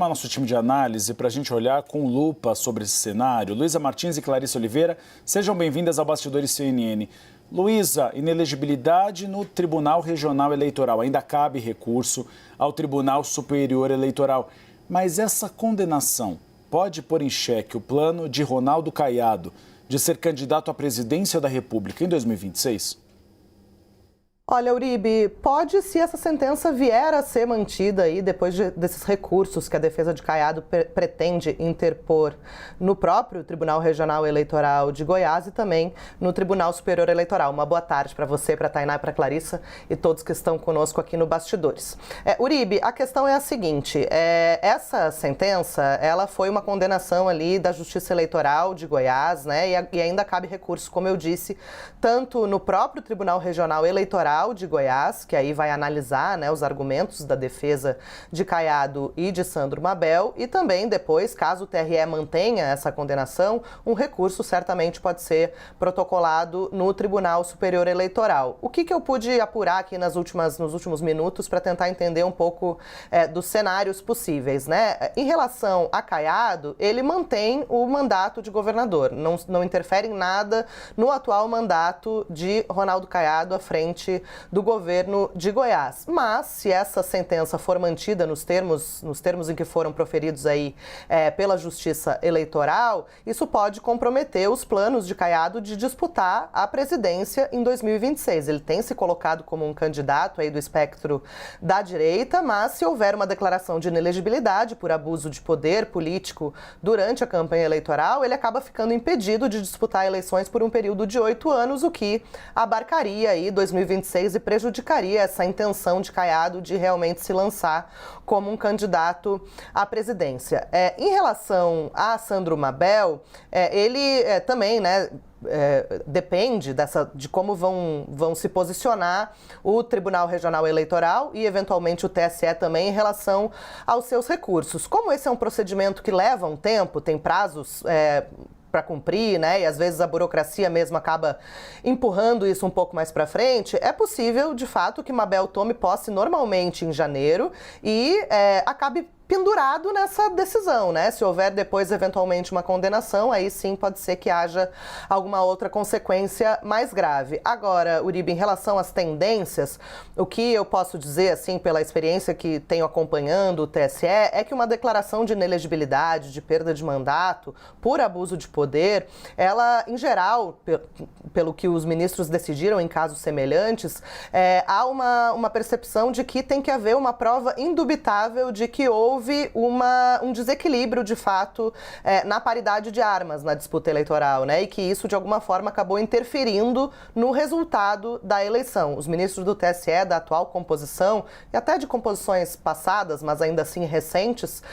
Nosso time de análise para a gente olhar com lupa sobre esse cenário. Luísa Martins e Clarissa Oliveira, sejam bem-vindas ao Bastidores CNN. Luísa, inelegibilidade no Tribunal Regional Eleitoral. Ainda cabe recurso ao Tribunal Superior Eleitoral. Mas essa condenação pode pôr em xeque o plano de Ronaldo Caiado de ser candidato à presidência da República em 2026? Olha, Uribe, pode, se essa sentença vier a ser mantida aí depois desses recursos que a defesa de Caiado pretende interpor no próprio Tribunal Regional Eleitoral de Goiás e também no Tribunal Superior Eleitoral. Uma boa tarde para você, para a Tainá e para a Clarissa e todos que estão conosco aqui no Bastidores. Uribe, a questão é a seguinte, essa sentença, ela foi uma condenação ali da Justiça Eleitoral de Goiás, né, e ainda cabe recurso, como eu disse, tanto no próprio Tribunal Regional Eleitoral de Goiás, que aí vai analisar, né, os argumentos da defesa de Caiado e de Sandro Mabel, e também depois, caso o TRE mantenha essa condenação, um recurso certamente pode ser protocolado no Tribunal Superior Eleitoral. O que eu pude apurar aqui nos últimos minutos para tentar entender um pouco dos cenários possíveis, né? Em relação a Caiado, ele mantém o mandato de governador, não interfere em nada no atual mandato de Ronaldo Caiado à frente do governo de Goiás. Mas, se essa sentença for mantida nos termos em que foram proferidos aí pela Justiça Eleitoral, isso pode comprometer os planos de Caiado de disputar a presidência em 2026. Ele tem se colocado como um candidato aí do espectro da direita, mas se houver uma declaração de inelegibilidade por abuso de poder político durante a campanha eleitoral, ele acaba ficando impedido de disputar eleições por um período de 8 anos, o que abarcaria aí 2026 e prejudicaria essa intenção de Caiado de realmente se lançar como um candidato à presidência. Em relação a Sandro Mabel, ele também, né, depende de como vão se posicionar o Tribunal Regional Eleitoral e, eventualmente, o TSE também em relação aos seus recursos. Como esse é um procedimento que leva um tempo, tem prazos para cumprir, né? E às vezes a burocracia mesmo acaba empurrando isso um pouco mais para frente, é possível, de fato, que Mabel tome posse normalmente em janeiro e acabe pendurado nessa decisão, né? Se houver depois, eventualmente, uma condenação, aí sim pode ser que haja alguma outra consequência mais grave. Agora, Uribe, em relação às tendências, o que eu posso dizer, assim, pela experiência que tenho acompanhando o TSE, é que uma declaração de inelegibilidade, de perda de mandato, por abuso de poder, ela, em geral, pelo que os ministros decidiram em casos semelhantes, há uma percepção de que tem que haver uma prova indubitável de que houve um desequilíbrio, de fato, na paridade de armas na disputa eleitoral, né? E que isso, de alguma forma, acabou interferindo no resultado da eleição. Os ministros do TSE, da atual composição, e até de composições passadas, mas ainda assim recentes,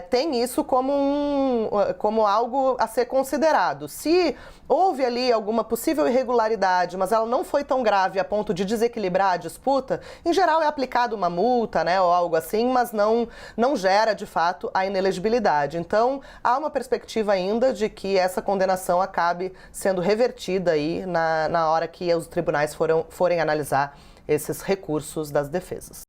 têm isso como algo a ser considerado. Se houve ali alguma possível irregularidade, mas ela não foi tão grave a ponto de desequilibrar a disputa, em geral é aplicada uma multa, né, ou algo assim, mas não gera, de fato, a inelegibilidade. Então, há uma perspectiva ainda de que essa condenação acabe sendo revertida aí na hora que os tribunais forem analisar esses recursos das defesas.